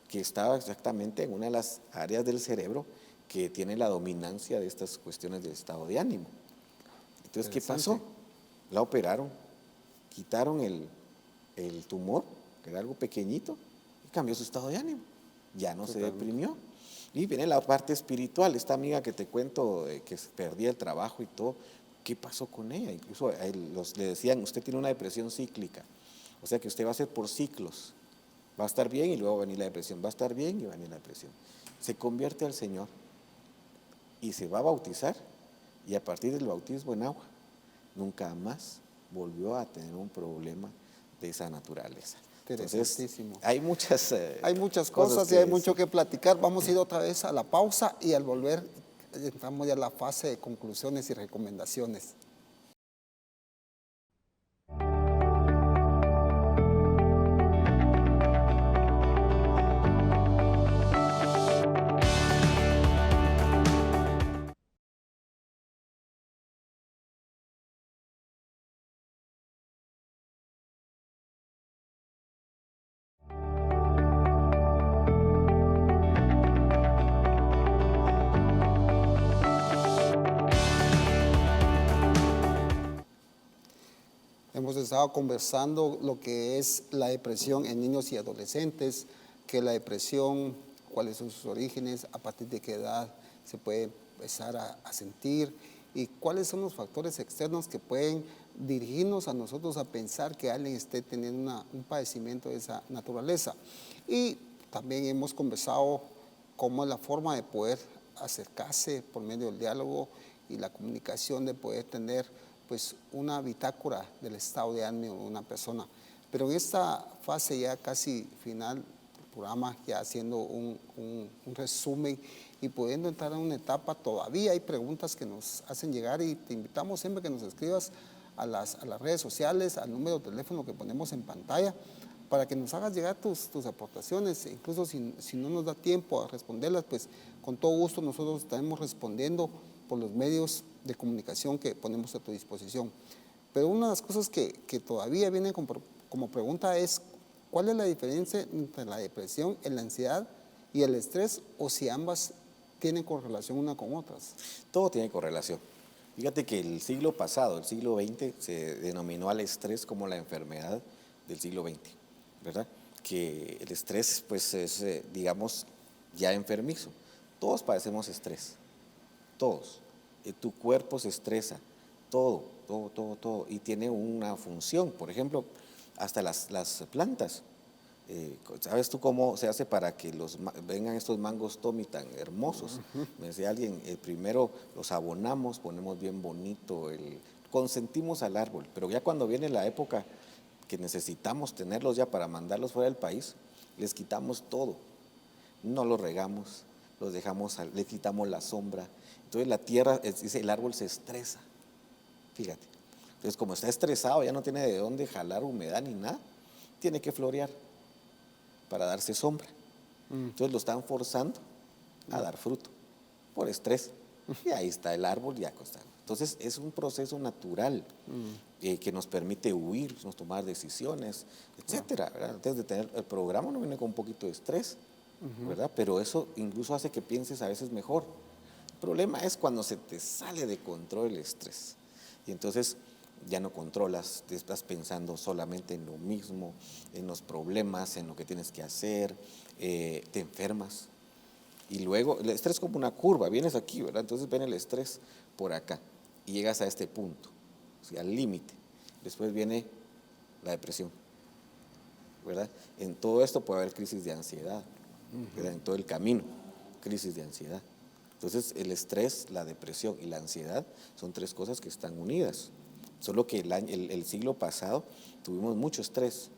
que estaba exactamente en una de las áreas del cerebro que tiene la dominancia de estas cuestiones del estado de ánimo. Entonces, ¿qué pasó? La operaron, quitaron el tumor, que era algo pequeñito, y cambió su estado de ánimo. Ya no se deprimió. Y viene la parte espiritual, esta amiga que te cuento, que perdía el trabajo y todo, ¿qué pasó con ella? Incluso le decían, usted tiene una depresión cíclica. O sea que usted va a ser por ciclos. Va a estar bien y luego va a venir la depresión. Va a estar bien y va a venir la depresión. Se convierte al Señor y se va a bautizar. Y a partir del bautismo en agua, nunca más volvió a tener un problema de esa naturaleza. Entonces, hay muchas cosas y hay mucho que platicar. Vamos a ir otra vez a la pausa y al volver entramos ya a la fase de conclusiones y recomendaciones. estado conversando lo que es la depresión en niños y adolescentes, que la depresión, cuáles son sus orígenes, a partir de qué edad se puede empezar a sentir y cuáles son los factores externos que pueden dirigirnos a nosotros a pensar que alguien esté teniendo un padecimiento de esa naturaleza. Y también hemos conversado cómo es la forma de poder acercarse por medio del diálogo y la comunicación, de poder tener pues una bitácora del estado de ánimo de una persona. Pero en esta fase ya casi final del programa, ya haciendo un resumen y pudiendo entrar a una etapa, todavía hay preguntas que nos hacen llegar y te invitamos siempre que nos escribas a las redes sociales, al número de teléfono que ponemos en pantalla, para que nos hagas llegar tus aportaciones. Incluso si no nos da tiempo a responderlas, pues con todo gusto nosotros estaremos respondiendo por los medios de comunicación que ponemos a tu disposición. Pero una de las cosas que todavía viene como pregunta es, ¿cuál es la diferencia entre la depresión, la ansiedad y el estrés, o si ambas tienen correlación una con otras? Todo tiene correlación. Fíjate que el siglo pasado, el siglo XX, se denominó al estrés como la enfermedad del siglo XX, ¿verdad? Que el estrés, pues, es, digamos, ya enfermizo. Todos padecemos estrés, todos. Tu cuerpo se estresa, todo, y tiene una función. Por ejemplo, hasta las plantas. ¿Sabes tú cómo se hace para que vengan estos mangos Tommy tan hermosos? Me decía alguien, primero los abonamos, ponemos bien bonito, consentimos al árbol, pero ya cuando viene la época que necesitamos tenerlos ya para mandarlos fuera del país, les quitamos todo, no los regamos, los dejamos, le quitamos la sombra. Entonces la tierra, el árbol se estresa, fíjate. Entonces como está estresado, ya no tiene de dónde jalar humedad ni nada, tiene que florear para darse sombra. Entonces lo están forzando a dar fruto por estrés. Y ahí está el árbol ya acostado. Entonces es un proceso natural que nos permite huir, nos tomar decisiones, etcétera, ¿verdad? Antes de tener el programa uno viene con un poquito de estrés, ¿verdad? Pero eso incluso hace que pienses a veces mejor. El problema es cuando se te sale de control el estrés. Y entonces ya no controlas, te estás pensando solamente en lo mismo, en los problemas, en lo que tienes que hacer, te enfermas. Y luego, el estrés es como una curva, vienes aquí, ¿verdad? Entonces viene el estrés por acá y llegas a este punto, o sea, al límite. Después viene la depresión, ¿verdad? En todo esto puede haber crisis de ansiedad, ¿verdad? En todo el camino, crisis de ansiedad. Entonces, el estrés, la depresión y la ansiedad son tres cosas que están unidas. Solo que el siglo pasado tuvimos mucho estrés.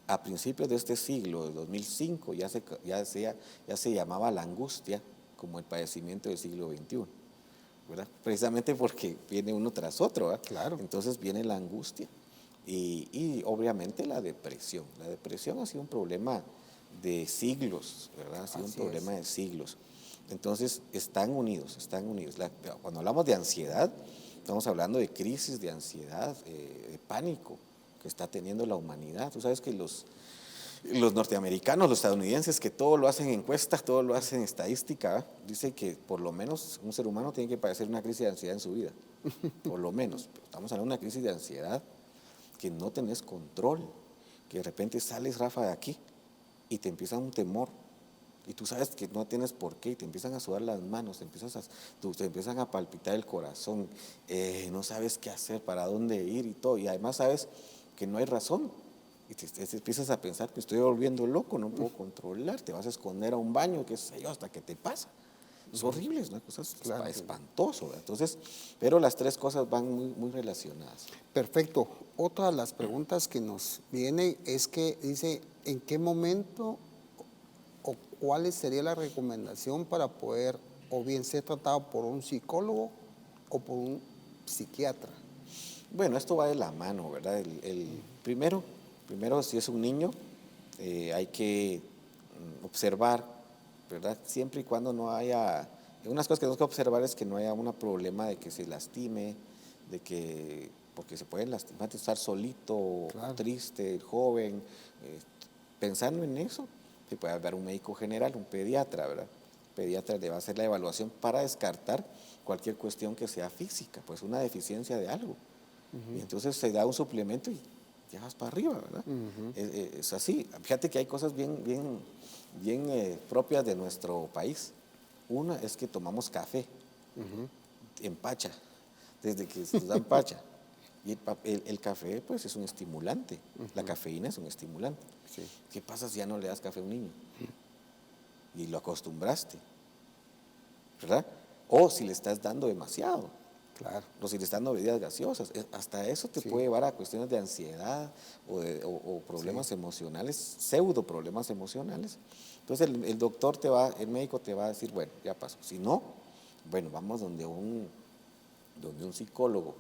A principios de este siglo, de 2005, ya se llamaba la angustia como el padecimiento del siglo XXI, ¿verdad? Precisamente porque viene uno tras otro, ¿verdad? Claro. Entonces viene la angustia y obviamente la depresión. La depresión ha sido un problema de siglos, ¿verdad? Ha sido un problema de siglos. Entonces están unidos, están unidos. Cuando hablamos de ansiedad, estamos hablando de crisis de ansiedad, de pánico que está teniendo la humanidad. Tú sabes que los norteamericanos, los estadounidenses, que todo lo hacen en encuestas, todo lo hacen en estadística, dicen que por lo menos un ser humano tiene que padecer una crisis de ansiedad en su vida, por lo menos. Pero estamos hablando de una crisis de ansiedad que no tenés control, que de repente sales, Rafa, de aquí y te empieza un temor. Y tú sabes que no tienes por qué, y te empiezan a sudar las manos, te empiezan a palpitar el corazón, no sabes qué hacer, para dónde ir y todo. Y además sabes que no hay razón. Y te empiezas a pensar que estoy volviendo loco, no puedo controlar, te vas a esconder a un baño, qué sé yo, hasta que te pasa. Es horrible, es una cosa espantoso. Entonces, pero las tres cosas van muy, muy relacionadas. Perfecto. Otra de las preguntas que nos viene es que dice, ¿en qué momento o cuál sería la recomendación para poder o bien ser tratado por un psicólogo o por un psiquiatra? Bueno, esto va de la mano, ¿verdad? Primero, si es un niño, hay que observar, ¿verdad? Siempre y cuando no haya... Unas cosas que tenemos que observar es que no haya un problema de que se lastime, porque se pueden lastimar, de estar solito, claro, triste, joven, pensando en eso, se puede haber un médico general, un pediatra, ¿verdad? El pediatra le va a hacer la evaluación para descartar cualquier cuestión que sea física, pues una deficiencia de algo. Y entonces se da un suplemento y ya vas para arriba, ¿verdad? Es así. Fíjate que hay cosas bien propias de nuestro país. Una es que tomamos café, empacha, desde que se nos da empacha. Y el café, pues, es un estimulante. La cafeína es un estimulante. Sí. ¿Qué pasa si ya no le das café a un niño? Y lo acostumbraste, ¿verdad? O si le estás dando demasiado. Claro. O si le estás dando bebidas gaseosas. Hasta eso te puede llevar a cuestiones de ansiedad o problemas emocionales, pseudo problemas emocionales. Entonces el doctor el médico te va a decir, bueno, ya pasó. Si no, bueno, vamos donde un psicólogo,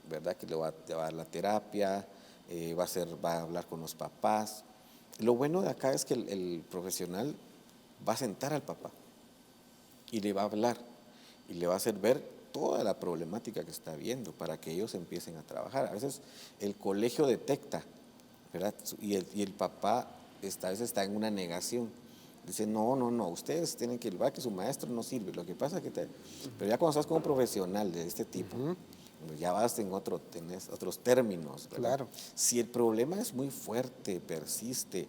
¿verdad? Que te va a dar la terapia, va a hablar con los papás. Lo bueno de acá es que el profesional va a sentar al papá y le va a hablar y le va a hacer ver toda la problemática que está viendo para que ellos empiecen a trabajar. A veces el colegio detecta, ¿verdad? Y el papá a veces está en una negación. Dice, no, ustedes tienen que ir, que su maestro no sirve. Lo que pasa es que pero ya cuando estás como profesional de este tipo, ya vas tenés otros términos, ¿verdad? Claro. Si el problema es muy fuerte, persiste,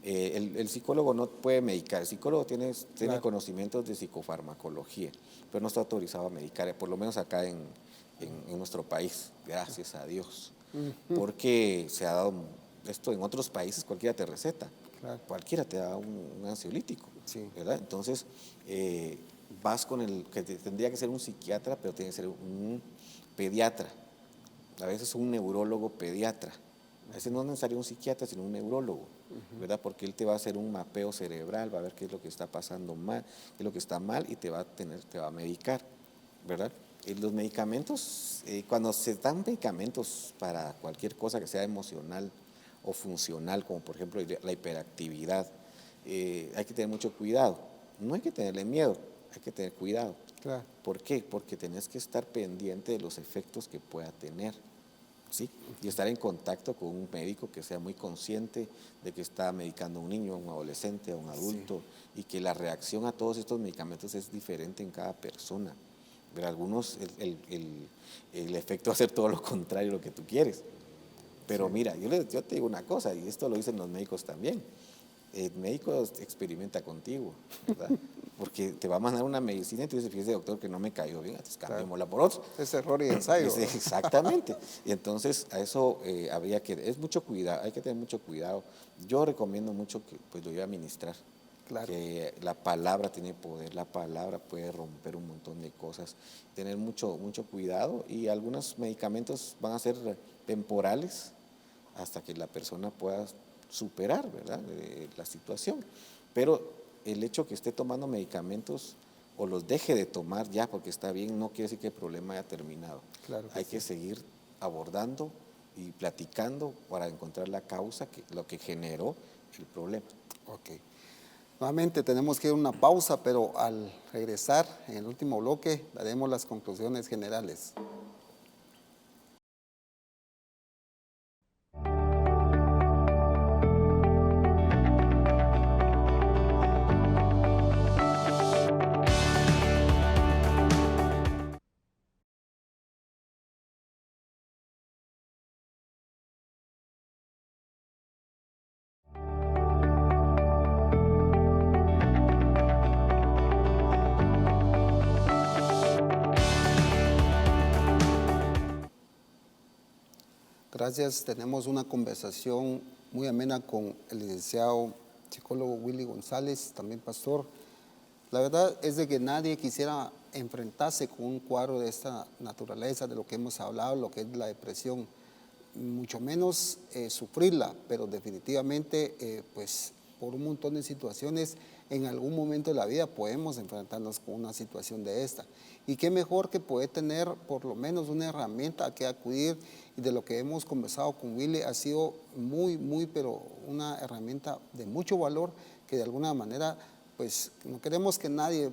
el psicólogo no puede medicar. El psicólogo tiene Claro. conocimientos de psicofarmacología, pero no está autorizado a medicar, por lo menos acá en nuestro país, gracias a Dios. Porque se ha dado esto en otros países, cualquiera te receta. Claro. Cualquiera te da un ansiolítico, Sí. ¿verdad? Entonces, vas con que tendría que ser un psiquiatra, pero tiene que ser un pediatra. A veces un neurólogo pediatra. A veces no es necesario un psiquiatra, sino un neurólogo, ¿verdad? Porque él te va a hacer un mapeo cerebral, va a ver qué es lo que está pasando mal, qué es lo que está mal y te va a medicar, ¿verdad? Los medicamentos, cuando se dan medicamentos para cualquier cosa que sea emocional o funcional, como por ejemplo la hiperactividad, hay que tener mucho cuidado. No hay que tenerle miedo, hay que tener cuidado. Claro. ¿Por qué? Porque tenés que estar pendiente de los efectos que pueda tener, ¿sí? Y estar en contacto con un médico que sea muy consciente de que está medicando a un niño, a un adolescente, a un adulto, y que la reacción a todos estos medicamentos es diferente en cada persona. Pero algunos, el efecto va a ser todo lo contrario a lo que tú quieres. Pero mira, yo te digo una cosa, y esto lo dicen los médicos también. El médico experimenta contigo, ¿verdad? Porque te va a mandar una medicina y tú dices, fíjese doctor que no me cayó bien, entonces cambiémosla por otro. Es error y ensayo. Exactamente. Y entonces a eso es mucho cuidado, hay que tener mucho cuidado. Yo recomiendo mucho que pues lo voy a administrar. Claro. Que la palabra tiene poder, la palabra puede romper un montón de cosas. Tener mucho cuidado, y algunos medicamentos van a ser temporales hasta que la persona pueda superar, ¿verdad?, la situación. Pero el hecho que esté tomando medicamentos o los deje de tomar ya porque está bien, no quiere decir que el problema haya terminado. Claro que Hay que seguir abordando y platicando para encontrar la causa, lo que generó el problema. Ok. Nuevamente tenemos que ir a una pausa, pero al regresar en el último bloque daremos las conclusiones generales. Gracias, tenemos una conversación muy amena con el licenciado psicólogo Willy González, también pastor. La verdad es de que nadie quisiera enfrentarse con un cuadro de esta naturaleza, de lo que hemos hablado, lo que es la depresión, mucho menos sufrirla, pero definitivamente pues por un montón de situaciones en algún momento de la vida podemos enfrentarnos con una situación de esta. Y qué mejor que poder tener por lo menos una herramienta a que acudir, y de lo que hemos conversado con Willy ha sido pero una herramienta de mucho valor, que de alguna manera pues no queremos que nadie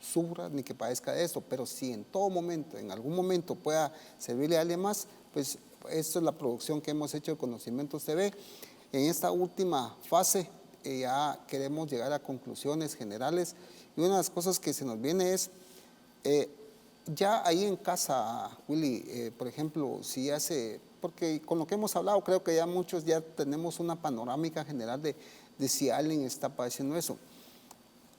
sufra ni que padezca de esto, pero si en todo momento, en algún momento pueda servirle a alguien más, pues esto es la producción que hemos hecho de Conocimientos TV. En esta última fase ya queremos llegar a conclusiones generales, y una de las cosas que se nos viene es Ya ahí en casa, Willy, por ejemplo, si hace, porque con lo que hemos hablado, creo que ya muchos ya tenemos una panorámica general de si alguien está padeciendo eso.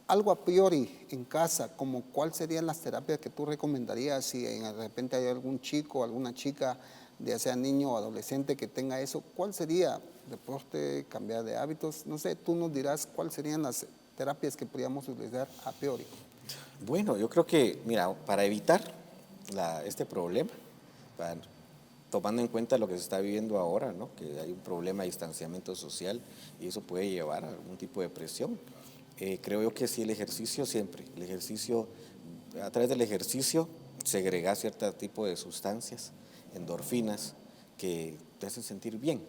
Algo a priori en casa, como cuáles serían las terapias que tú recomendarías si de repente hay algún chico o alguna chica, ya sea niño o adolescente que tenga eso, ¿cuál sería? Deporte, cambiar de hábitos, no sé, tú nos dirás cuáles serían las terapias que podríamos utilizar a priori. Bueno, yo creo que, mira, para evitar este problema, para- tomando en cuenta lo que se está viviendo ahora, ¿no? Que hay un problema de distanciamiento social y eso puede llevar a algún tipo de presión. Creo yo que sí, el ejercicio siempre, el ejercicio, a través del ejercicio segrega cierto tipo de sustancias, endorfinas, que te hacen sentir bien,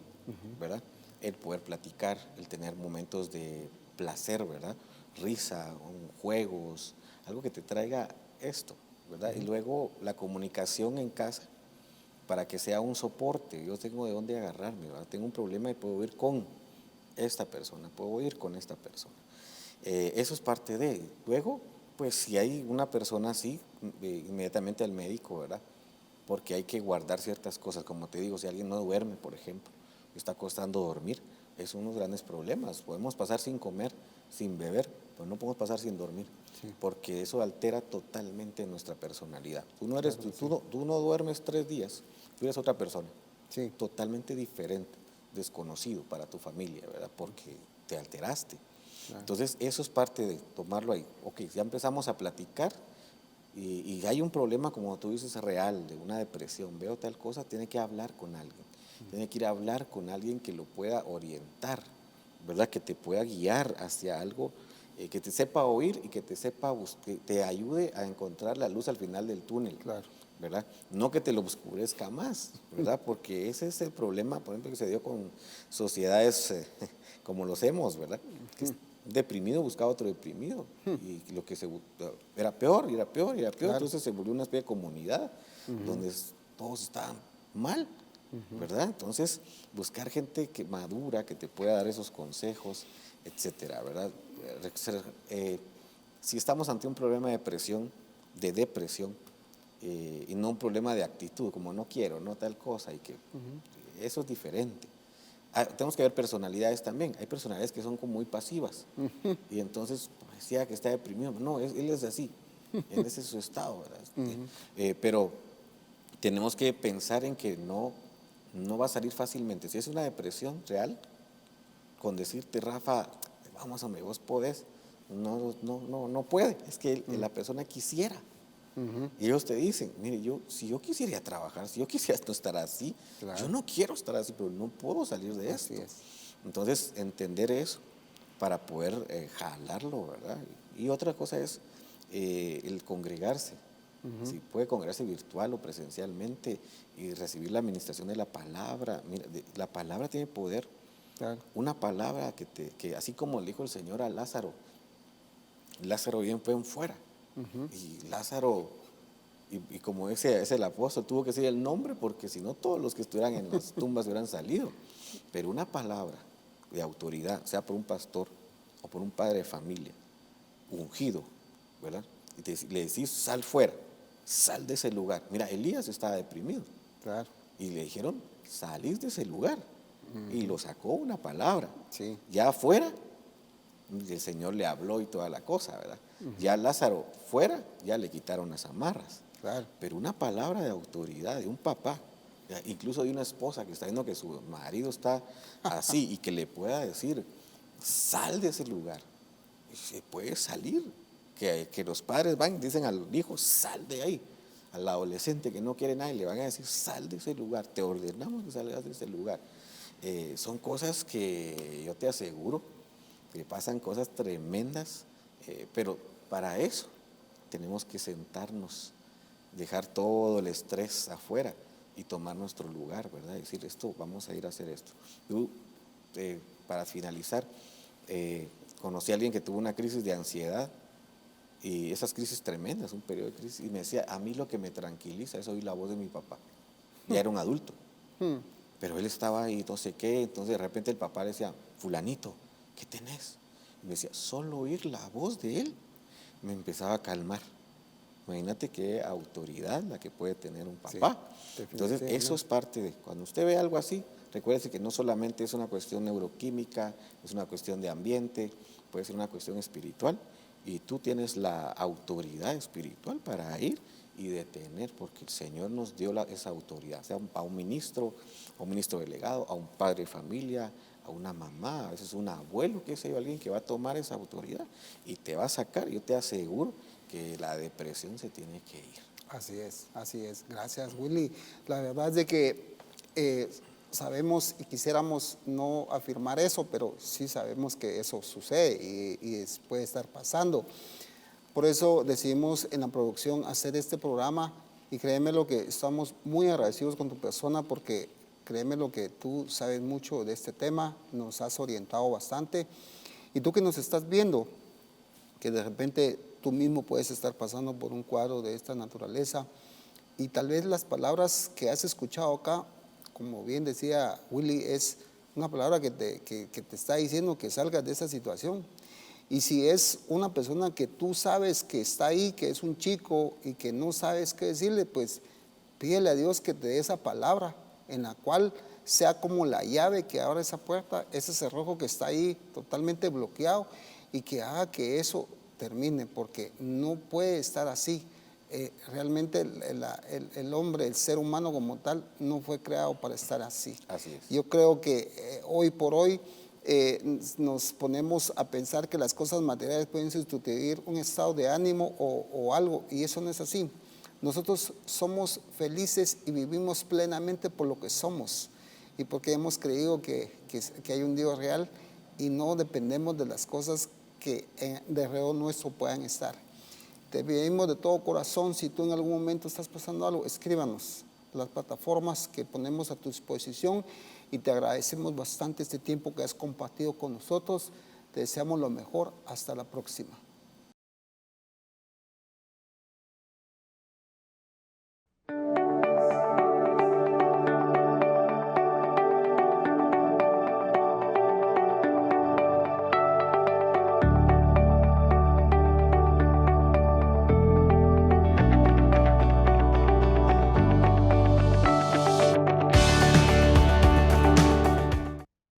¿verdad? El poder platicar, el tener momentos de placer, ¿verdad? Risa, juegos, algo que te traiga esto, ¿verdad? Y luego la comunicación en casa para que sea un soporte. Yo tengo de dónde agarrarme, ¿verdad? Tengo un problema y puedo ir con esta persona, puedo ir con esta persona. Eso es parte de. Luego, pues si hay una persona así, inmediatamente al médico, ¿verdad? Porque hay que guardar ciertas cosas. Como te digo, si alguien no duerme, por ejemplo, está costando dormir, es unos grandes problemas. Podemos pasar sin comer, sin beber, pero no podemos pasar sin dormir, Sí. porque eso altera totalmente nuestra personalidad. Tú no, eres, Claro que tú, sí. no, tú no duermes 3 días, tú eres otra persona, Sí, totalmente diferente, desconocido para tu familia, ¿verdad? Porque te alteraste. claro. Entonces, eso es parte de tomarlo ahí. Ok, ya empezamos a platicar y hay un problema, como tú dices, real, de una depresión, veo tal cosa, tiene que hablar con alguien, tiene que ir a hablar con alguien que lo pueda orientar, ¿verdad? Que te pueda guiar hacia algo, que te sepa oír y que te sepa, que te ayude a encontrar la luz al final del túnel, Claro. ¿verdad? No que te lo oscurezca más, ¿verdad? Porque ese es el problema, por ejemplo, que se dio con sociedades como los hemos, ¿verdad? Que deprimido buscaba otro deprimido y lo que era peor, y era peor, y era peor, Claro. entonces se volvió una especie de comunidad donde todos estaban mal, ¿verdad? Entonces, buscar gente que madura, que te pueda dar esos consejos, etcétera, ¿verdad? Si estamos ante un problema de depresión, y no un problema de actitud, como no quiero, no tal cosa, y que eso es diferente. Tenemos que ver personalidades también. Hay personalidades que son como muy pasivas y entonces parecía que está deprimido. No, él es así, en ese es su estado, ¿verdad? Pero tenemos que pensar en que no va a salir fácilmente. Si es una depresión real, con decirte, Rafa, vamos, hombre, vos podés, no puede. Es que la persona quisiera. Y ellos te dicen, mire, si yo quisiera ir a trabajar, si yo quisiera no estar así, Claro. yo no quiero estar así, pero no puedo salir de Así esto. es. Entonces, entender eso para poder jalarlo, ¿verdad? Y otra cosa es el congregarse. Si puede congregarse virtual o presencialmente y recibir la administración de la palabra. Mira, la palabra tiene poder. Claro. Una palabra que así como le dijo el Señor a Lázaro, Lázaro bien fue en fuera. Y Lázaro, y como ese es el apóstol, tuvo que decir el nombre porque si no todos los que estuvieran en las tumbas hubieran salido. Pero una palabra de autoridad, sea por un pastor o por un padre de familia, ungido, ¿verdad? Y le decís, sal fuera, sal de ese lugar. Mira, Elías estaba deprimido. Claro. Y le dijeron, salís de ese lugar. Y lo sacó una palabra. Sí. Ya afuera, el Señor le habló y toda la cosa, ¿verdad? Ya Lázaro fuera, ya le quitaron las amarras. Claro. Pero una palabra de autoridad de un papá, incluso de una esposa que está viendo que su marido está así y que le pueda decir, sal de ese lugar. Y se puede salir. Que los padres van y dicen al hijo, sal de ahí. Al adolescente que no quiere nada y le van a decir, sal de ese lugar, te ordenamos que salgas de ese lugar. Son cosas que yo te aseguro que pasan cosas tremendas, pero para eso tenemos que sentarnos, dejar todo el estrés afuera y tomar nuestro lugar, ¿verdad? Decir esto, vamos a ir a hacer esto. Yo, para finalizar, conocí a alguien que tuvo una crisis de ansiedad y esas crisis tremendas, un periodo de crisis, y me decía, a mí lo que me tranquiliza es oír la voz de mi papá. Ya era un adulto, pero él estaba ahí, no sé qué, entonces de repente el papá le decía, fulanito, ¿qué tenés? Y me decía, solo oír la voz de él me empezaba a calmar. Imagínate qué autoridad la que puede tener un papá. Sí, Entonces, eso es parte de, cuando usted ve algo así, recuérdese que no solamente es una cuestión neuroquímica, es una cuestión de ambiente, puede ser una cuestión espiritual, y tú tienes la autoridad espiritual para ir y detener, porque el Señor nos dio esa autoridad, sea a un ministro delegado, a un padre de familia, a una mamá, a veces un abuelo, qué sé yo, alguien que va a tomar esa autoridad y te va a sacar. Yo te aseguro que la depresión se tiene que ir. Así es, así es. Gracias, Willy. La verdad es de que sabemos y quisiéramos no afirmar eso, pero sí sabemos que eso sucede y puede estar pasando. Por eso decidimos en la producción hacer este programa y créeme lo que estamos muy agradecidos con tu persona porque créeme lo que tú sabes mucho de este tema, nos has orientado bastante. Y tú que nos estás viendo, que de repente tú mismo puedes estar pasando por un cuadro de esta naturaleza y tal vez las palabras que has escuchado acá, como bien decía Willy, es una palabra que te está diciendo que salgas de esa situación. Y si es una persona que tú sabes que está ahí, que es un chico y que no sabes qué decirle, pues pídele a Dios que te dé esa palabra en la cual sea como la llave que abra esa puerta, ese cerrojo que está ahí totalmente bloqueado y que haga que eso termine, porque no puede estar así. Realmente el hombre, el ser humano como tal, no fue creado para estar así. Así es. Yo creo que hoy por hoy nos ponemos a pensar que las cosas materiales pueden sustituir un estado de ánimo o algo, y eso no es así. Nosotros somos felices y vivimos plenamente por lo que somos y porque hemos creído que hay un Dios real y no dependemos de las cosas que de alrededor nuestro puedan estar. Te pedimos de todo corazón, si tú en algún momento estás pasando algo, escríbanos las plataformas que ponemos a tu disposición y te agradecemos bastante este tiempo que has compartido con nosotros. Te deseamos lo mejor. Hasta la próxima.